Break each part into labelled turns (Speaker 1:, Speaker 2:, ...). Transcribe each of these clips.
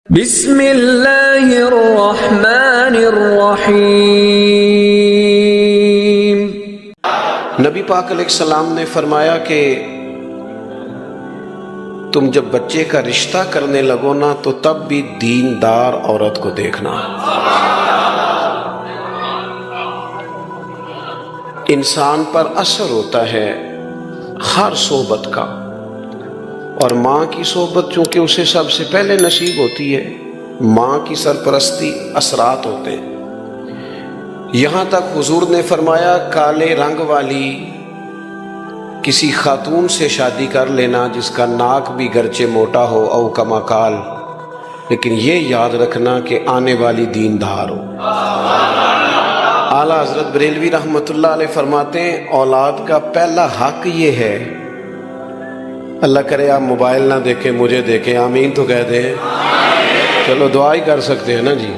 Speaker 1: بسم اللہ الرحمن الرحیم۔
Speaker 2: نبی پاک علیہ السلام نے فرمایا کہ تم جب بچے کا رشتہ کرنے لگو نا تو تب بھی دیندار عورت کو دیکھنا۔ انسان پر اثر ہوتا ہے ہر صحبت کا، اور ماں کی صحبت چونکہ اسے سب سے پہلے نصیب ہوتی ہے، ماں کی سرپرستی اثرات ہوتے ہیں۔ یہاں تک حضور نے فرمایا کالے رنگ والی کسی خاتون سے شادی کر لینا جس کا ناک بھی گرچہ موٹا ہو او کما کال، لیکن یہ یاد رکھنا کہ آنے والی دیندار ہو۔ اعلیٰ حضرت بریلوی رحمۃ اللہ علیہ فرماتے ہیں اولاد کا پہلا حق یہ ہے، اللہ کرے آپ موبائل نہ دیکھیں، مجھے دیکھیں، آمین تو کہہ دیں، چلو دعا ہی کر سکتے ہیں نا جی۔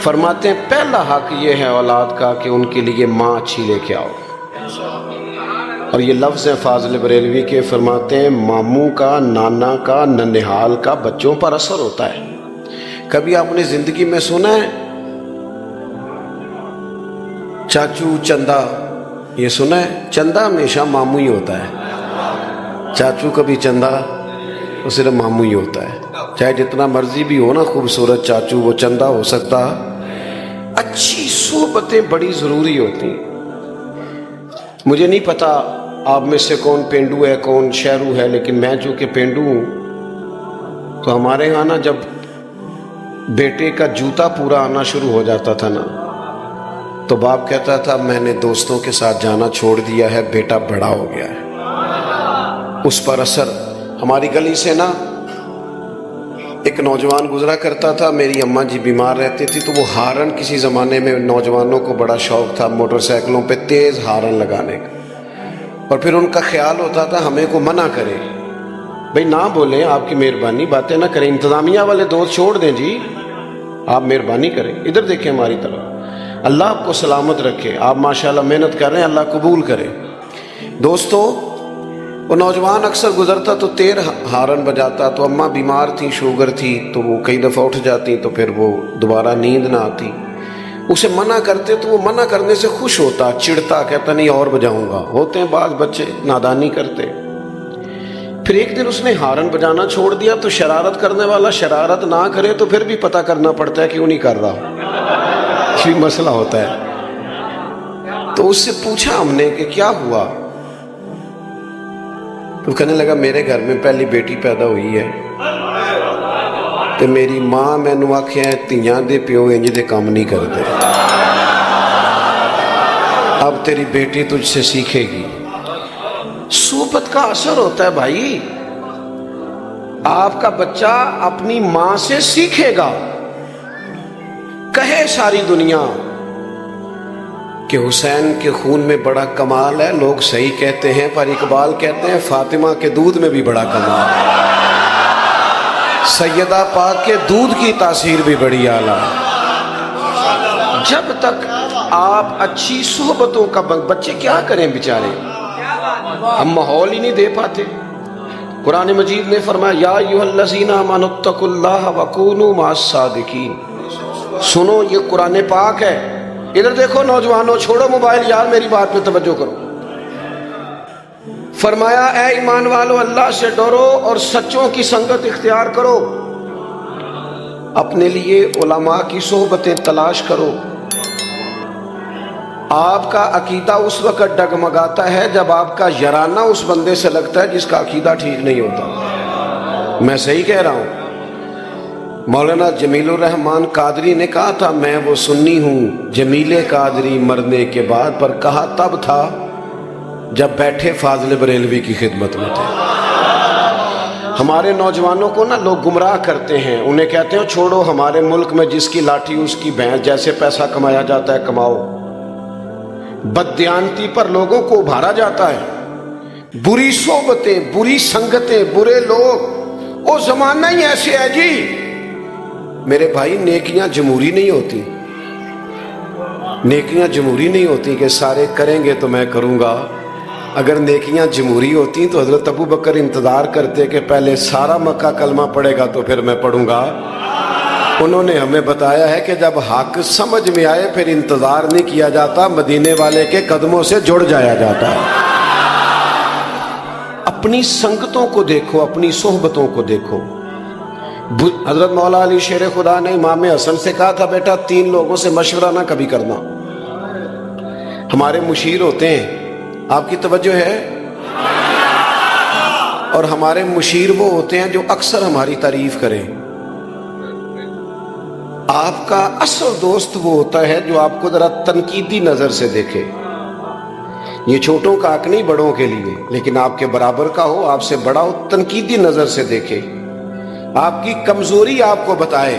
Speaker 2: فرماتے ہیں پہلا حق یہ ہے اولاد کا کہ ان کے لیے ماں اچھی لے کے آؤ، اور یہ لفظ ہیں فاضل بریلوی کے، فرماتے ہیں ماموں کا، نانا کا، ننہال کا بچوں پر اثر ہوتا ہے۔ کبھی آپ نے زندگی میں سنا ہے چاچو چندہ؟ یہ سنا ہے؟ چندہ ہمیشہ ماموں ہی ہوتا ہے، چاچو کبھی چندہ، وہ صرف ماموں ہی ہوتا ہے، چاہے جتنا مرضی بھی ہو نا خوبصورت چاچو، وہ چندہ ہو سکتا۔ اچھی صحبتیں بڑی ضروری ہوتی ہیں۔ مجھے نہیں پتا آپ میں سے کون پینڈو ہے کون شہرو ہے، لیکن میں چونکہ پینڈو ہوں تو ہمارے ہاں نا جب بیٹے کا جوتا پورا آنا شروع ہو جاتا تھا نا تو باپ کہتا تھا میں نے دوستوں کے ساتھ جانا چھوڑ دیا ہے، بیٹا بڑا ہو گیا ہے۔ اس پر اثر ہماری گلی سے نا ایک نوجوان گزرا کرتا تھا، میری اماں جی بیمار رہتی تھی تو وہ ہارن، کسی زمانے میں نوجوانوں کو بڑا شوق تھا موٹر سائیکلوں پہ تیز ہارن لگانے کا، اور پھر ان کا خیال ہوتا تھا ہمیں کو منع کرے، بھئی نہ بولیں، آپ کی مہربانی، باتیں نہ کریں، انتظامیہ والے دوست چھوڑ دیں جی، آپ مہربانی کریں، ادھر دیکھیں ہماری طرف، اللہ آپ کو سلامت رکھے، آپ ماشاءاللہ محنت کر رہے ہیں، اللہ قبول کرے۔ دوستو وہ نوجوان اکثر گزرتا تو تیر ہارن بجاتا، تو اماں بیمار تھی، شوگر تھی، تو وہ کئی دفعہ اٹھ جاتی تو پھر وہ دوبارہ نیند نہ آتی، اسے منع کرتے تو وہ منع کرنے سے خوش ہوتا، چڑھتا، کہتا نہیں اور بجاؤں گا۔ ہوتے ہیں بعض بچے نادانی کرتے۔ پھر ایک دن اس نے ہارن بجانا چھوڑ دیا تو شرارت کرنے والا شرارت نہ کرے تو پھر بھی پتہ کرنا پڑتا ہے کیوں نہیں کر رہا، یہ مسئلہ ہوتا ہے۔ تو اس سے پوچھا ہم نے کہ کیا ہوا، تو کہنے لگا میرے گھر میں پہلی بیٹی پیدا ہوئی ہے تو میری ماں مینوں آکھیا تیاں دے پیو انج دے کام نہیں کرتے، اب تیری بیٹی تجھ سے سیکھے گی۔ صحبت کا اثر ہوتا ہے بھائی، آپ کا بچہ اپنی ماں سے سیکھے گا۔ کہے ساری دنیا کہ حسین کے خون میں بڑا کمال ہے، لوگ صحیح کہتے ہیں، پر اقبال کہتے ہیں فاطمہ کے دودھ میں بھی بڑا کمال ہے، سیدہ پاک کے دودھ کی تاثیر بھی بڑی اعلیٰ ہے۔ جب تک آپ اچھی صحبتوں کا بچے کیا کریں بیچارے، ہم ماحول ہی نہیں دے پاتے۔ قرآن مجید نے فرمایا یا ایھا الذین آمنوا اتقوا اللہ وکونوا مع الصادقین۔ سنو یہ قرآن پاک ہے، ادھر دیکھو نوجوانوں، چھوڑو موبائل یار، میری بات پہ توجہ کرو۔ فرمایا اے ایمان والو اللہ سے ڈرو اور سچوں کی سنگت اختیار کرو، اپنے لیے علماء کی صحبتیں تلاش کرو۔ آپ کا عقیدہ اس وقت ڈگمگاتا ہے جب آپ کا یارانہ اس بندے سے لگتا ہے جس کا عقیدہ ٹھیک نہیں ہوتا۔ میں صحیح کہہ رہا ہوں؟ مولانا جمیل الرحمن قادری نے کہا تھا میں وہ سنی ہوں جمیل قادری مرنے کے بعد، پر کہا تب تھا جب بیٹھے فاضل بریلوی کی خدمت میں تھے۔ ہمارے نوجوانوں کو نا لوگ گمراہ کرتے ہیں، انہیں کہتے ہیں چھوڑو ہمارے ملک میں جس کی لاٹھی اس کی بھینس، جیسے پیسہ کمایا جاتا ہے کماؤ۔ بددیانتی پر لوگوں کو ابھارا جاتا ہے، بری صحبتیں، بری سنگتیں، برے لوگ، وہ زمانہ ہی ایسے ہے جی۔ میرے بھائی نیکیاں جمہوری نہیں ہوتی، نیکیاں جمہوری نہیں ہوتی کہ سارے کریں گے تو میں کروں گا، اگر نیکیاں جمہوری ہوتی تو حضرت ابو بکر انتظار کرتے کہ پہلے سارا مکہ کلمہ پڑھے گا تو پھر میں پڑھوں گا. انہوں نے ہمیں بتایا ہے کہ جب حق سمجھ میں آئے پھر انتظار نہیں کیا جاتا، مدینے والے کے قدموں سے جڑ جایا جاتا ہے. اپنی سنگتوں کو دیکھو، اپنی صحبتوں کو دیکھو. حضرت مولا علی شیر خدا نے امام حسن سے کہا تھا بیٹا 3 لوگوں سے مشورہ نہ کبھی کرنا. ہمارے مشیر ہوتے ہیں، آپ کی توجہ ہے، اور ہمارے مشیر وہ ہوتے ہیں جو اکثر ہماری تعریف کریں. آپ کا اصل دوست وہ ہوتا ہے جو آپ کو ذرا تنقیدی نظر سے دیکھے. یہ چھوٹوں کا حق نہیں بڑوں کے لیے، لیکن آپ کے برابر کا ہو، آپ سے بڑا ہو، تنقیدی نظر سے دیکھے، آپ کی کمزوری آپ کو بتائے.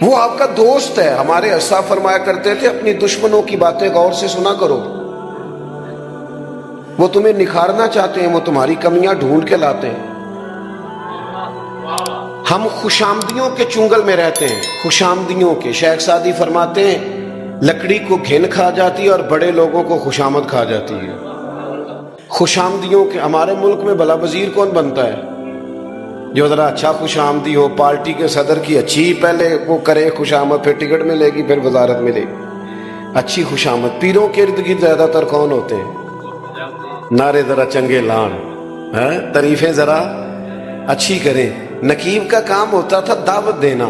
Speaker 2: وہ آپ کا دوست ہے. ہمارے اسلاف فرمایا کرتے تھے اپنی دشمنوں کی باتیں غور سے سنا کرو، وہ تمہیں نکھارنا چاہتے ہیں، وہ تمہاری کمیاں ڈھونڈ کے لاتے ہیں. ہم خوشامدیوں کے چنگل میں رہتے ہیں، خوشامدیوں کے. شیخ سعدی فرماتے ہیں لکڑی کو گھن کھا جاتی ہے اور بڑے لوگوں کو خوشامد کھا جاتی ہے. خوشامدیوں کے. ہمارے ملک میں بھلا وزیر کون بنتا ہے؟ جو ذرا اچھا خوش آمدی ہو، پارٹی کے صدر کی اچھی پہلے وہ کرے خوش آمد، پھر ٹکٹ ملے گی، پھر وزارت ملے گی. اچھی خوش آمد. پیروں کے ارد گرد زیادہ تر کون ہوتے ہیں؟ نعرے ذرا چنگے لان، تعریفیں ذرا اچھی کریں. نقیب کا کام ہوتا تھا دعوت دینا،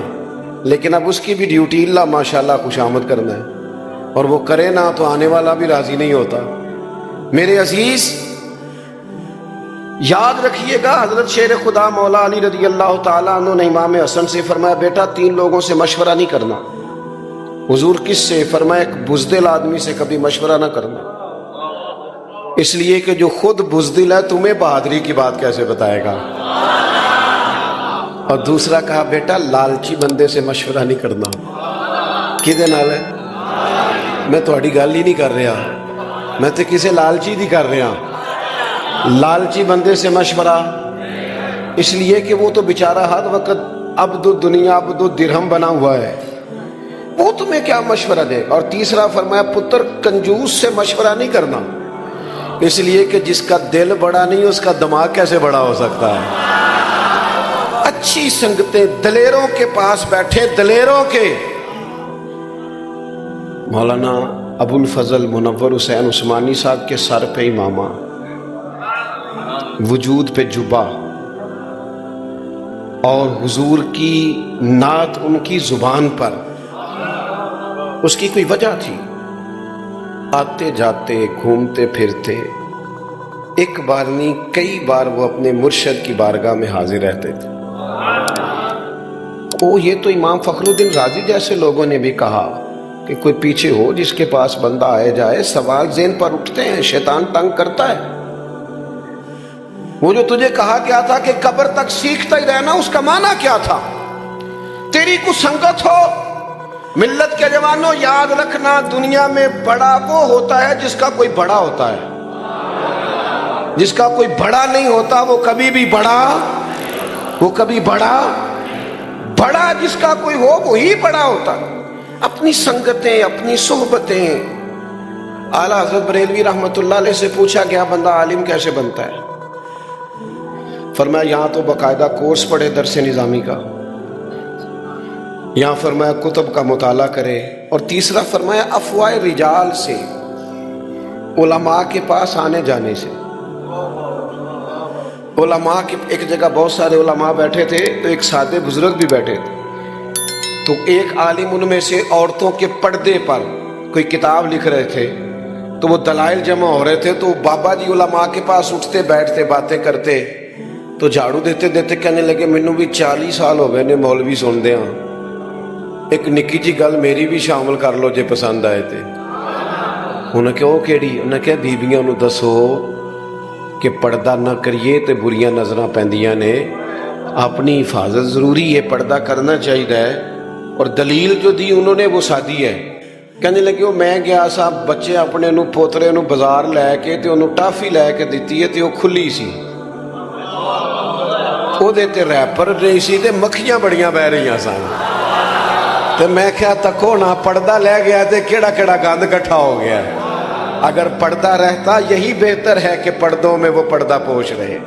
Speaker 2: لیکن اب اس کی بھی ڈیوٹی اللہ ماشاءاللہ خوش آمد کرنا ہے، اور وہ کرے نہ تو آنے والا بھی راضی نہیں ہوتا. میرے عزیز یاد رکھیے گا، حضرت شیر خدا مولا علی رضی اللہ تعالیٰ عنہ نے امام حسن سے فرمایا بیٹا 3 لوگوں سے مشورہ نہیں کرنا. حضور کس سے؟ فرمایا ایک بزدل آدمی سے کبھی مشورہ نہ کرنا، اس لیے کہ جو خود بزدل ہے تمہیں بہادری کی بات کیسے بتائے گا. اور دوسرا کہا بیٹا لالچی بندے سے مشورہ نہیں کرنا. کدے نال ہے؟ میں تھوڑی گل ہی نہیں کر رہا، میں تو کسے لالچی نہیں کر رہا. لالچی بندے سے مشورہ، اس لیے کہ وہ تو بیچارہ ہر وقت عبد الدنیا عبد الدرہم بنا ہوا ہے، وہ تمہیں کیا مشورہ دے. اور تیسرا فرمایا پتر کنجوس سے مشورہ نہیں کرنا، اس لیے کہ جس کا دل بڑا نہیں اس کا دماغ کیسے بڑا ہو سکتا ہے. اچھی سنگتیں دلیروں کے پاس بیٹھے، دلیروں کے. مولانا ابو الفضل منور حسین عثمانی صاحب کے سر پہ امامہ، وجود پہ جبہ، اور حضور کی نعت ان کی زبان پر. اس کی کوئی وجہ تھی. آتے جاتے گھومتے پھرتے، ایک بار نہیں کئی بار وہ اپنے مرشد کی بارگاہ میں حاضر رہتے تھے. یہ تو امام فخر الدین رازی جیسے لوگوں نے بھی کہا کہ کوئی پیچھے ہو جس کے پاس بندہ آئے جائے. سوال ذہن پر اٹھتے ہیں، شیطان تنگ کرتا ہے. وہ جو تجھے کہا کیا تھا کہ قبر تک سیکھتا ہی رہنا، اس کا معنی کیا تھا؟ تیری کو سنگت ہو. ملت کے جوانوں یاد رکھنا، دنیا میں بڑا وہ ہوتا ہے جس کا کوئی بڑا ہوتا ہے، جس کا کوئی بڑا نہیں ہوتا وہ کبھی بھی بڑا، وہ کبھی بڑا جس کا کوئی ہو وہی بڑا ہوتا. اپنی سنگتیں، اپنی صحبتیں. اعلیٰ حضرت بریلوی رحمۃ اللہ علیہ سے پوچھا گیا بندہ عالم کیسے بنتا ہے؟ فرمایا یہاں تو باقاعدہ کورس پڑھے درس نظامی کا، یہاں فرمایا کتب کا مطالعہ کرے، اور تیسرا فرمایا افواہ رجال سے، علماء کے پاس آنے جانے سے. علماء کی ایک جگہ بہت سارے علماء بیٹھے تھے تو ایک سادے بزرگ بھی بیٹھے تھے. تو ایک عالم ان میں سے عورتوں کے پردے پر کوئی کتاب لکھ رہے تھے، تو وہ دلائل جمع ہو رہے تھے. تو بابا جی علماء کے پاس اٹھتے بیٹھتے باتیں کرتے، تو جھاڑو دیتے دیتے کہنے لگے مینوں بھی 40 سال ہو گئے نے مولوی سن دیا، ایک نکی جی گل میری بھی شامل کر لو جے پسند آئے تھے. انہیں کہ وہ کیڑی؟ انہیں کہ بیبیاں نو دسو کہ پردہ نہ کریے تے بریاں نظراں پیندیاں نے، اپنی حفاظت ضروری ہے، پردہ کرنا چاہیے. اور دلیل جو دی انہوں نے وہ سادی ہے. کہنے لگے وہ میں گیا صاحب بچے اپنے نو پوترے نو بازار لے کے تے انہوں ٹافی لے کے دیتی ہے تے وہ کھلی سی، وہ دیتے ریپر نہیں سی تے مکھیاں بڑیاں بہ رہی سن. تے میں کیا تکو نہ پردہ لے گیا تے کیڑا کیڑا گند کٹھا ہو گیا. اگر پردہ رہتا یہی بہتر ہے کہ پردوں میں وہ پردہ پوش رہے.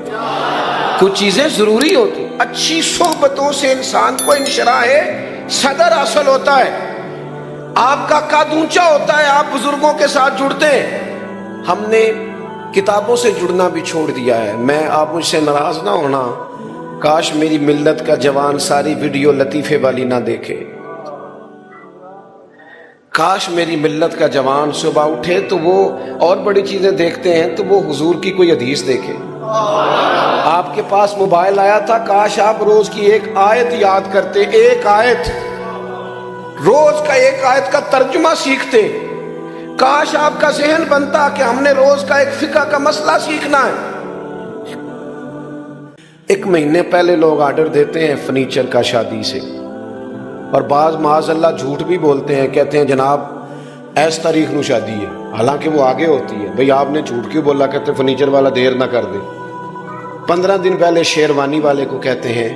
Speaker 2: کچھ چیزیں ضروری ہوتی. اچھی صحبتوں سے انسان کو انشراح صدر حاصل ہوتا ہے. آپ کا قد اونچا ہوتا ہے, آپ بزرگوں کے ساتھ جڑتے ہیں. ہم نے کتابوں سے جڑنا بھی چھوڑ دیا ہے. میں آپ مجھ سے ناراض نہ ہونا, کاش میری ملت کا جوان ساری ویڈیو لطیفے والی نہ دیکھے. کاش میری ملت کا جوان صبح اٹھے تو وہ اور بڑی چیزیں دیکھتے ہیں تو وہ حضور کی کوئی حدیث دیکھے. آپ کے پاس موبائل آیا تھا, کاش آپ روز کی ایک آیت یاد کرتے, ایک آیت, روز کا ایک آیت کا ترجمہ سیکھتے. کاش آپ کا ذہن بنتا کہ ہم نے روز کا ایک فقہ کا مسئلہ سیکھنا ہے. ایک مہینے پہلے لوگ آرڈر دیتے ہیں فرنیچر کا شادی سے, اور بعض معاذ اللہ جھوٹ بھی بولتے ہیں, کہتے ہیں جناب ایس تاریخ نو شادی ہے, حالانکہ وہ آگے ہوتی ہے. بھئی آپ نے جھوٹ کیوں بولا؟ کہتے فرنیچر والا دیر نہ کر دے. 15 دن پہلے شیروانی والے کو کہتے ہیں,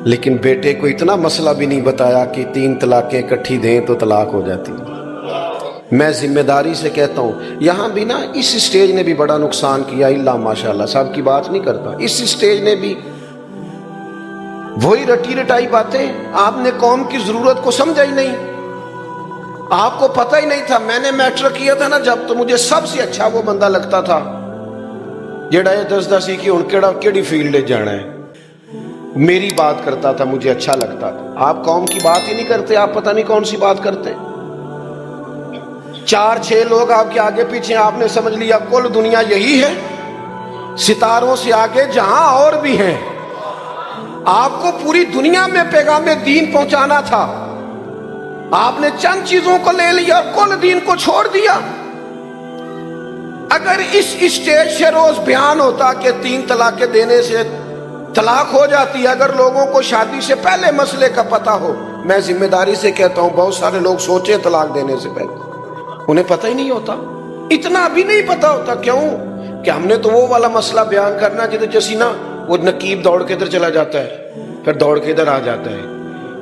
Speaker 2: لیکن بیٹے کو اتنا مسئلہ بھی نہیں بتایا کہ 3 طلاقیں اکٹھی دیں تو طلاق ہو جاتی. میں ذمہ داری سے کہتا ہوں, یہاں بھی نا اس اسٹیج نے بھی بڑا نقصان کیا. اللہ ماشاءاللہ صاحب کی بات نہیں کرتا, اس اسٹیج نے بھی وہی رٹی رٹائی باتیں. آپ نے قوم کی ضرورت کو سمجھا ہی نہیں, آپ کو پتہ ہی نہیں تھا. میں نے میٹرک کیا تھا نا جب, تو مجھے سب سے اچھا وہ بندہ لگتا تھا جڑا یہ دسدا سی کہ ہن کیڑی فیلڈ جانا ہے. میری بات کرتا تھا, مجھے اچھا لگتا تھا. آپ قوم کی بات ہی نہیں کرتے, آپ پتہ نہیں کون سی بات کرتے. 4-6 لوگ آپ کے آگے پیچھے, آپ نے سمجھ لیا کل دنیا یہی ہے, ستاروں سے آگے جہاں اور بھی ہیں. آپ کو پوری دنیا میں پیغام دین پہنچانا تھا, آپ نے چند چیزوں کو لے لیا اور کل دین کو چھوڑ دیا. اگر اس اسٹیج سے روز بیان ہوتا کہ 3 طلاقیں دینے سے طلاق ہو جاتی ہے, اگر لوگوں کو شادی سے پہلے مسئلے کا پتہ ہو, میں ذمہ داری سے کہتا ہوں بہت سارے لوگ سوچے طلاق دینے سے پہلے, انہیں پتہ ہی نہیں ہوتا. اتنا بھی نہیں پتہ ہوتا. کیوں کہ ہم نے تو وہ والا مسئلہ بیان کرنا جدے جسی نا وہ نقیب دوڑ کے ادھر چلا جاتا ہے, پھر دوڑ کے ادھر آ جاتا ہے,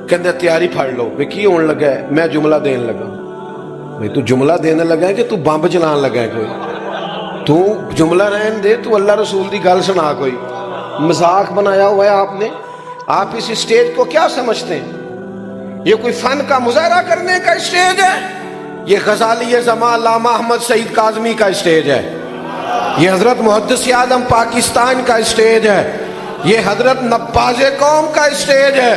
Speaker 2: کہتے تیاری پھاڑ لو. بھئی کی ہون لگا ہے؟ میں جملہ دین لگا. بھئی تو جملہ دینے لگا ہے کہ تو بمب چلان لگا ہے؟ کوئی تو جملہ رہن دے, تو اللہ رسول دی گل سنا. کوئی مذاق بنایا ہوا ہے آپ نے. آپ اس اسٹیج کو کیا سمجھتے ہیں؟ یہ کوئی فن کا مظاہرہ کرنے کا اسٹیج ہے؟ یہ غزالی زمان علامہ احمد سعید کاظمی کا اسٹیج ہے, یہ حضرت محدث عالم پاکستان کا اسٹیج ہے, یہ حضرت نباز قوم کا اسٹیج ہے,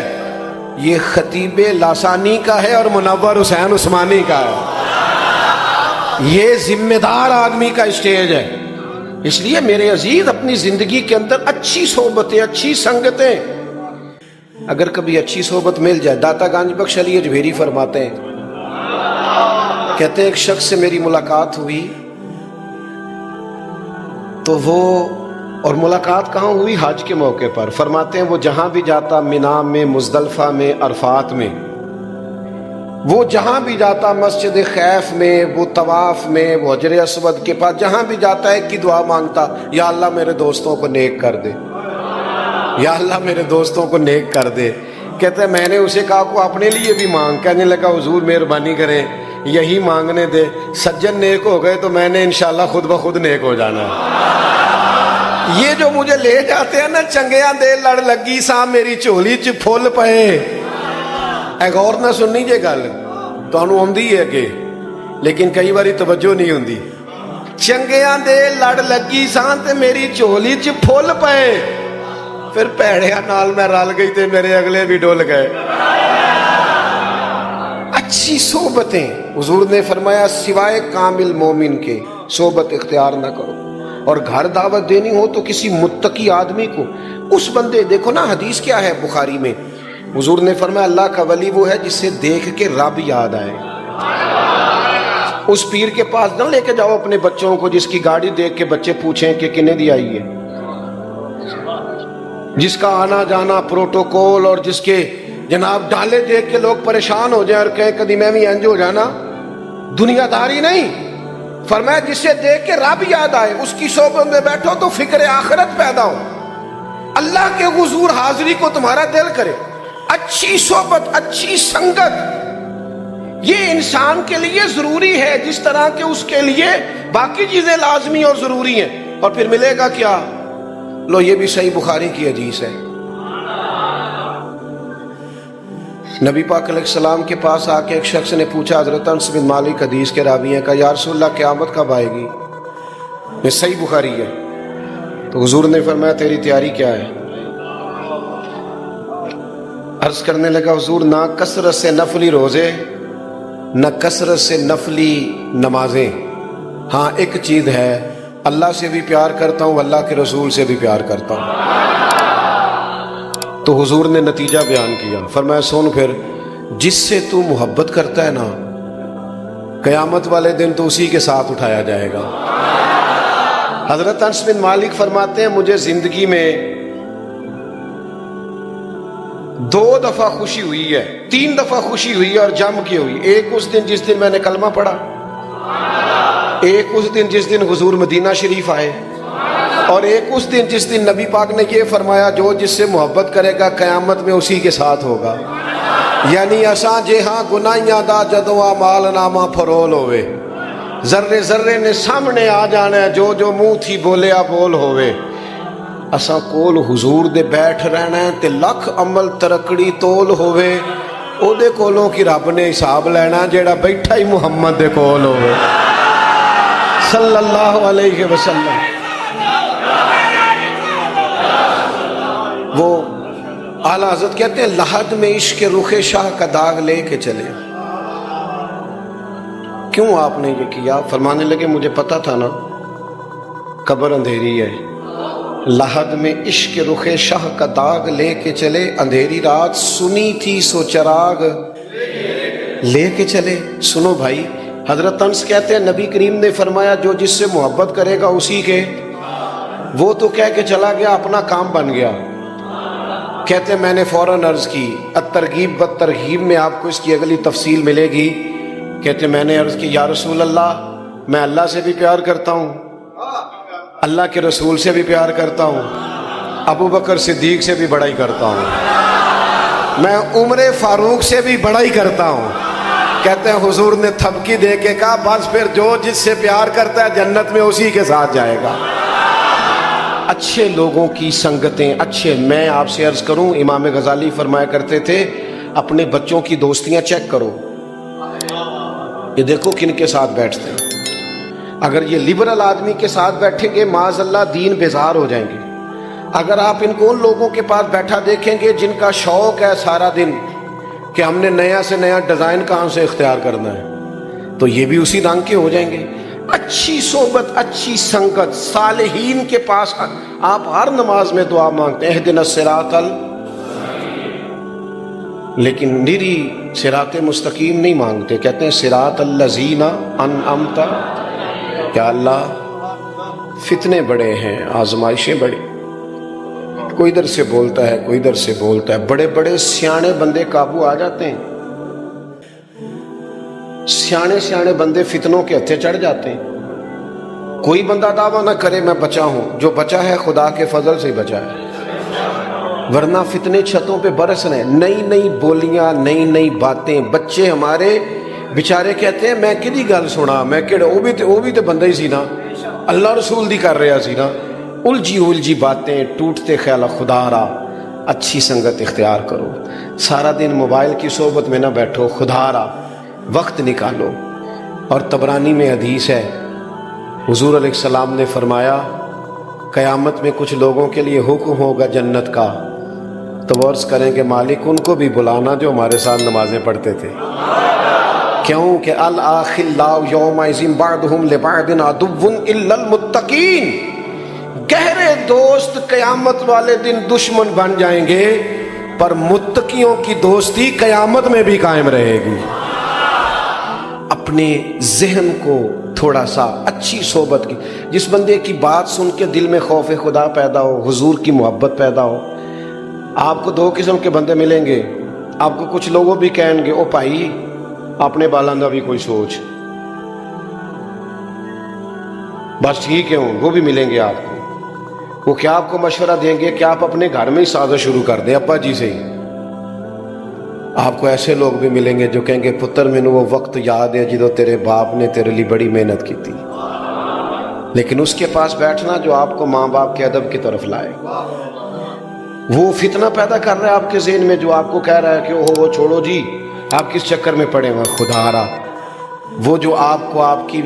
Speaker 2: یہ خطیب لاسانی کا ہے اور منور حسین عثمانی کا ہے, یہ ذمہ دار آدمی کا اسٹیج ہے. اس لیے میرے عزیز اپنی زندگی کے اندر اچھی صحبتیں, اچھی سنگتیں, اگر کبھی اچھی صحبت مل جائے. داتا گنج بخش علی اجمیری فرماتے ہیں, کہتے ہیں ایک شخص سے میری ملاقات ہوئی تو وہ, اور ملاقات کہاں ہوئی؟ حج کے موقع پر. فرماتے ہیں وہ جہاں بھی جاتا, مینا میں, مزدلفہ میں, عرفات میں, وہ جہاں بھی جاتا, مسجد خیف میں, وہ طواف میں, وہ حجر اسود کے پاس, جہاں بھی جاتا ہے کی دعا مانگتا, یا اللہ میرے دوستوں کو نیک کر دے, یا اللہ میرے دوستوں کو نیک کر دے. کہتے ہیں میں نے اسے کہا کو اپنے لیے بھی مانگ. کہنے لگا حضور مہربانی کریں یہی مانگنے دے, سجن نیک ہو گئے تو میں نے انشاءاللہ خود بخود نیک ہو جانا ہے. یہ جو مجھے لے جاتے ہیں نا, چنگیاں دے لڑ لگی سا میری چولی چ پھول پئے. اے غور نہ سننی جے گل, تانوں آندی ہے کہ, لیکن کئی باری توجہ نہیں ہوندی. چنگیاں دے لڑ لگی سا تے میری چولی چ پھول پئے, پھر پیڑیاں نال میں رل گئی تے میرے اگلے بھی ڈول گئے. اچھی صحبتیں, حضور نے فرمایا سوائے کامل مومن کے صحبت اختیار نہ کرو. اور گھر دعوت دینی ہو تو کسی متقی آدمی کو, اس بندے, دیکھو نا حدیث کیا ہے بخاری میں, حضور نے فرمایا اللہ کا ولی وہ ہے جسے دیکھ کے رب یاد آئے. اس پیر کے پاس نہ لے کے جاؤ اپنے بچوں کو جس کی گاڑی دیکھ کے بچے پوچھیں کہ کنے دی آئی ہے, جس کا آنا جانا پروٹوکول, اور جس کے جناب ڈالے دیکھ کے لوگ پریشان ہو جائیں اور کہیں کدی میں بھی انج ہو جانا. دنیا داری نہیں. فرمایا جسے دیکھ کے رب یاد آئے, اس کی صحبت میں بیٹھو تو فکر آخرت پیدا ہو, اللہ کے حضور حاضری کو تمہارا دل کرے. اچھی صحبت, اچھی سنگت, یہ انسان کے لیے ضروری ہے جس طرح کہ اس کے لیے باقی چیزیں لازمی اور ضروری ہیں. اور پھر ملے گا کیا؟ لو یہ بھی صحیح بخاری کی حدیث ہے. نبی پاک علیہ السلام کے پاس آ کے ایک شخص نے پوچھا، حضرت انس بن مالک حدیث کے راوی ہیں، کہا یا رسول اللہ قیامت کب آئے گی؟ یہ صحیح بخاری ہے. تو حضور نے فرمایا تیری تیاری کیا ہے؟ عرض کرنے لگا حضور نہ کثرت سے نفلی روزے نہ کثرت سے نفلی نمازیں، ہاں ایک چیز ہے، اللہ سے بھی پیار کرتا ہوں، اللہ کے رسول سے بھی پیار کرتا ہوں. تو حضور نے نتیجہ بیان کیا، فرمایا سن پھر، جس سے تو محبت کرتا ہے نا قیامت والے دن تو اسی کے ساتھ اٹھایا جائے گا. حضرت انس بن مالک فرماتے ہیں مجھے زندگی میں 2 دفعہ خوشی ہوئی ہے، 3 دفعہ خوشی ہوئی ہے اور جم کی ہوئی. ایک اس دن جس دن میں نے کلمہ پڑھا، ایک اس دن جس دن حضور مدینہ شریف آئے، اور ایک اس دن جس دن نبی پاک نے یہ فرمایا جو جس سے محبت کرے گا قیامت میں اسی کے ساتھ ہوگا. یعنی اساں جے ہاں گناہیاں دا جدوں اعمال نامہ فرول ہوئے، ذرے ذرے نے سامنے آ جانا ہے، جو جو منہ تھی بولیا بول ہوئے. اساں کول حضور دے بیٹھ رہنا ہے تے لکھ عمل ترکڑی تول ہوئے، او دے کولوں کی رب نے حساب لینا جیڑا بیٹھا ہی محمد دے کول ہوئے صلی اللہ علیہ وسلم. وہ اعلیٰ حضرت کہتے ہیں لحد میں عشق رخ شاہ کا داغ لے کے چلے. کیوں آپ نے یہ کیا؟ فرمانے لگے مجھے پتا تھا نا قبر اندھیری ہے، لحد میں عشق رخ شاہ کا داغ لے کے چلے، اندھیری رات سنی تھی سو چراغ لے کے چلے. سنو بھائی، حضرت انس کہتے ہیں نبی کریم نے فرمایا جو جس سے محبت کرے گا اسی کے، وہ تو کہہ کے چلا گیا اپنا کام بن گیا. کہتے ہیں میں نے فوراً عرض کی، الترغیب بالترہیب میں آپ کو اس کی اگلی تفصیل ملے گی. کہتے ہیں میں نے عرض کی یا رسول اللہ میں اللہ سے بھی پیار کرتا ہوں، اللہ کے رسول سے بھی پیار کرتا ہوں، ابو بکر صدیق سے بھی بڑائی کرتا ہوں، میں عمر فاروق سے بھی بڑائی کرتا ہوں. کہتے ہیں حضور نے تھپکی دے کے کہا بس پھر جو جس سے پیار کرتا ہے جنت میں اسی کے ساتھ جائے گا. اچھے لوگوں کی سنگتیں اچھے. میں آپ سے عرض کروں، امام غزالی فرمایا کرتے تھے اپنے بچوں کی دوستیاں چیک کرو، یہ دیکھو کن کے ساتھ بیٹھتے ہیں. اگر یہ لبرل آدمی کے ساتھ بیٹھیں گے معاذ اللہ دین بیزار ہو جائیں گے. اگر آپ ان کو ان لوگوں کے پاس بیٹھا دیکھیں گے جن کا شوق ہے سارا دن کہ ہم نے نیا سے نیا ڈیزائن کہاں سے اختیار کرنا ہے، تو یہ بھی اسی رنگ کے ہو جائیں گے. اچھی صحبت، اچھی سنگت، صالحین کے پاس آپ ہر نماز میں دعا مانگتے ہیں اہدنا الصراط لیکن نری صراط مستقیم نہیں مانگتے، کہتے ہیں صراط الذین انعمت. یا اللہ فتنے بڑے ہیں، آزمائشیں بڑی، کوئی ادھر سے بولتا ہے کوئی ادھر سے بولتا ہے، بڑے بڑے سیانے بندے قابو آ جاتے ہیں، سیانے سیانے بندے فتنوں کے ہتھے چڑھ جاتے ہیں. کوئی بندہ دعویٰ نہ کرے میں بچا ہوں، جو بچا ہے خدا کے فضل سے ہی بچا ہے، ورنہ فتنے چھتوں پہ برس رہے ہیں، نئی نئی بولیاں، نئی نئی باتیں. بچے ہمارے بیچارے کہتے ہیں میں کدی گل سنا، میں کہڑا وہ بھی تو بندہ ہی سی نا، اللہ رسول دی کر رہا سی نا. الجھی باتیں، ٹوٹتے خیال. خدا را اچھی سنگت اختیار کرو، سارا دن موبائل کی صحبت میں نہ بیٹھو، خدا را وقت نکالو. اور طبرانی میں حدیث ہے حضور علیہ السلام نے فرمایا قیامت میں کچھ لوگوں کے لیے حکم ہوگا جنت کا، تو عرض کریں کہ مالک ان کو بھی بلانا جو ہمارے ساتھ نمازیں پڑھتے تھے. کیوں کہ الاخلاء یومئذ بعضهم لبعض عدو الا المتقین. گہرے دوست قیامت والے دن دشمن بن جائیں گے، پر متقیوں کی دوستی قیامت میں بھی قائم رہے گی. اپنے ذہن کو تھوڑا سا اچھی صحبت کی، جس بندے کی بات سن کے دل میں خوف خدا پیدا ہو، حضور کی محبت پیدا ہو. آپ کو 2 قسم کے بندے ملیں گے. آپ کو کچھ لوگوں بھی کہیں گے او بھائی اپنے بالاں دا بھی کوئی سوچ، بس ٹھیک ہے وہ بھی ملیں گے آپ کو. وہ کیا آپ کو مشورہ دیں گے کہ آپ اپنے گھر میں ہی سازش شروع کر دیں ابا جی سے ہی. آپ کو ایسے لوگ بھی ملیں گے جو کہیں گے پتر مینوں وہ وقت یاد ہے جدو تیرے باپ نے تیرے لیے بڑی محنت کی تھی، لیکن اس کے پاس بیٹھنا جو آپ کو ماں باپ کے ادب کی طرف لائے۔ وہ فتنہ پیدا کر رہا ہے آپ کے ذہن میں جو آپ کو کہہ رہا ہے کہ وہ چھوڑو جی، آپ کس چکر میں پڑے ہوئے، خدا را وہ جو آپ کو آپ کی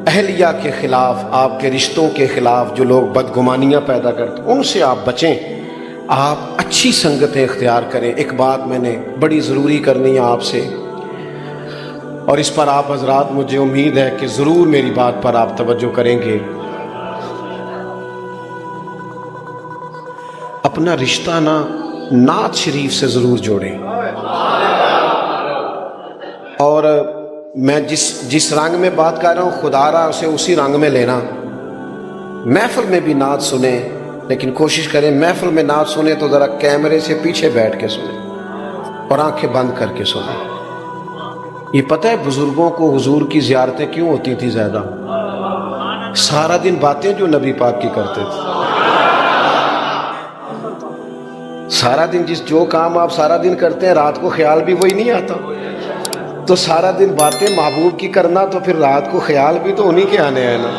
Speaker 2: اہلیہ کے خلاف، آپ کے رشتوں کے خلاف جو لوگ بدگمانیاں پیدا کرتے ان سے آپ بچیں، آپ اچھی سنگتیں اختیار کریں۔ ایک بات میں نے بڑی ضروری کرنی ہے آپ سے، اور اس پر آپ حضرات مجھے امید ہے کہ ضرور میری بات پر آپ توجہ کریں گے۔ اپنا رشتہ نعت شریف سے ضرور جوڑیں، اور میں جس رنگ میں بات کر رہا ہوں خدا را اسے اسی رنگ میں لینا۔ محفل میں بھی نعت سنیں، لیکن کوشش کریں محفل میں نعت سنیں تو ذرا کیمرے سے پیچھے بیٹھ کے سنیں اور آنکھیں بند کر کے سنیں۔ یہ پتہ ہے بزرگوں کو حضور کی زیارتیں کیوں ہوتی تھی زیادہ؟ سارا دن باتیں جو نبی پاک کی کرتے تھے، سارا دن جو کام آپ سارا دن کرتے ہیں رات کو خیال بھی وہی نہیں آتا، تو سارا دن باتیں محبوب کی کرنا تو پھر رات کو خیال بھی تو انہی کے آنے ہیں نا۔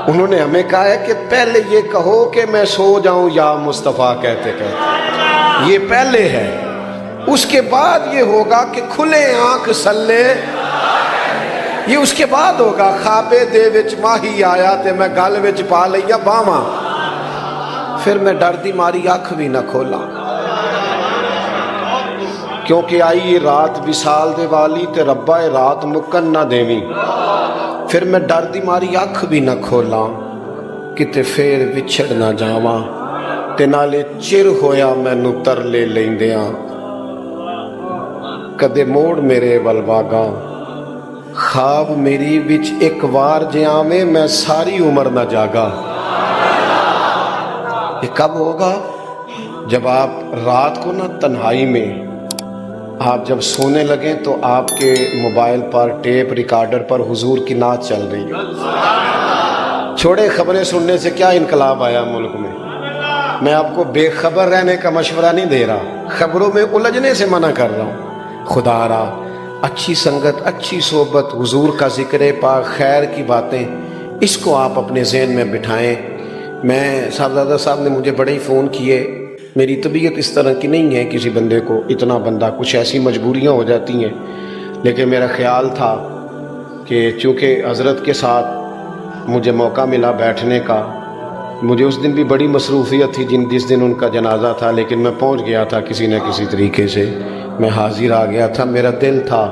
Speaker 2: انہوں نے ہمیں کہا ہے کہ پہلے یہ کہو کہ میں سو جاؤں یا مصطفیٰ کہتے کہتے، یہ پہلے ہے، اس کے بعد یہ ہوگا کہ کھلے آنکھ سلے، یہ اس کے بعد ہوگا خوابے دے وچ ماہی آیا تے میں گل وچ پا لیا باواں، پھر میں ڈر دی ماری اکھ بھی نہ کھولا، کیونکہ آئی یہ رات وصال دے والی تے ربا رات مکن نہ دیویں، پھر میں ڈر دی ماری اکھ بھی نہ کھولا، کتے پھر وچھڑ نہ جاواں تے نالے چر ہویا مینوں ترلے لیندیاں، کدے موڑ میرے ولواگاں، خواب میری وچ ایک وار جے آویں میں ساری عمر نہ جاگا۔ یہ کب ہوگا؟ جب آپ رات کو تنہائی میں آپ جب سونے لگیں تو آپ کے موبائل پر ٹیپ ریکارڈر پر حضور کی نعت چل رہی ہے۔ چھوڑے خبریں سننے سے کیا انقلاب آیا ملک میں، میں آپ کو بے خبر رہنے کا مشورہ نہیں دے رہا، خبروں میں الجھنے سے منع کر رہا ہوں۔ خدا را اچھی سنگت، اچھی صحبت، حضور کا ذکر پاک، خیر کی باتیں، اس کو آپ اپنے ذہن میں بٹھائیں۔ میں صاحبزادہ صاحب نے مجھے بڑے ہی فون کیے، میری طبیعت اس طرح کی نہیں ہے کسی بندے کو اتنا بندہ، کچھ ایسی مجبوریاں ہو جاتی ہیں، لیکن میرا خیال تھا کہ چونکہ حضرت کے ساتھ مجھے موقع ملا بیٹھنے کا، مجھے اس دن بھی بڑی مصروفیت تھی جس دن ان کا جنازہ تھا، لیکن میں پہنچ گیا تھا کسی نہ کسی طریقے سے، میں حاضر آ گیا تھا۔ میرا دل تھا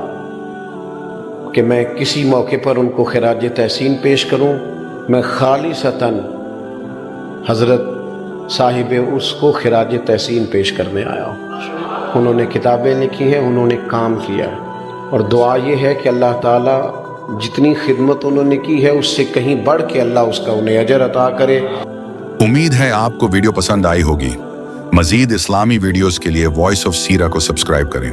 Speaker 2: کہ میں کسی موقع پر ان کو خراج تحسین پیش کروں، میں خالصتاً حضرت صاحب اس کو خراج تحسین پیش کرنے آیا ہوں۔ انہوں نے کتابیں لکھی ہیں، انہوں نے کام کیا ہے، اور دعا یہ ہے کہ اللہ تعالیٰ جتنی خدمت انہوں نے کی ہے اس سے کہیں بڑھ کے اللہ اس کا انہیں اجر عطا کرے۔
Speaker 3: امید ہے آپ کو ویڈیو پسند آئی ہوگی۔ مزید اسلامی ویڈیوز کے لیے وائس آف سیرہ کو سبسکرائب کریں۔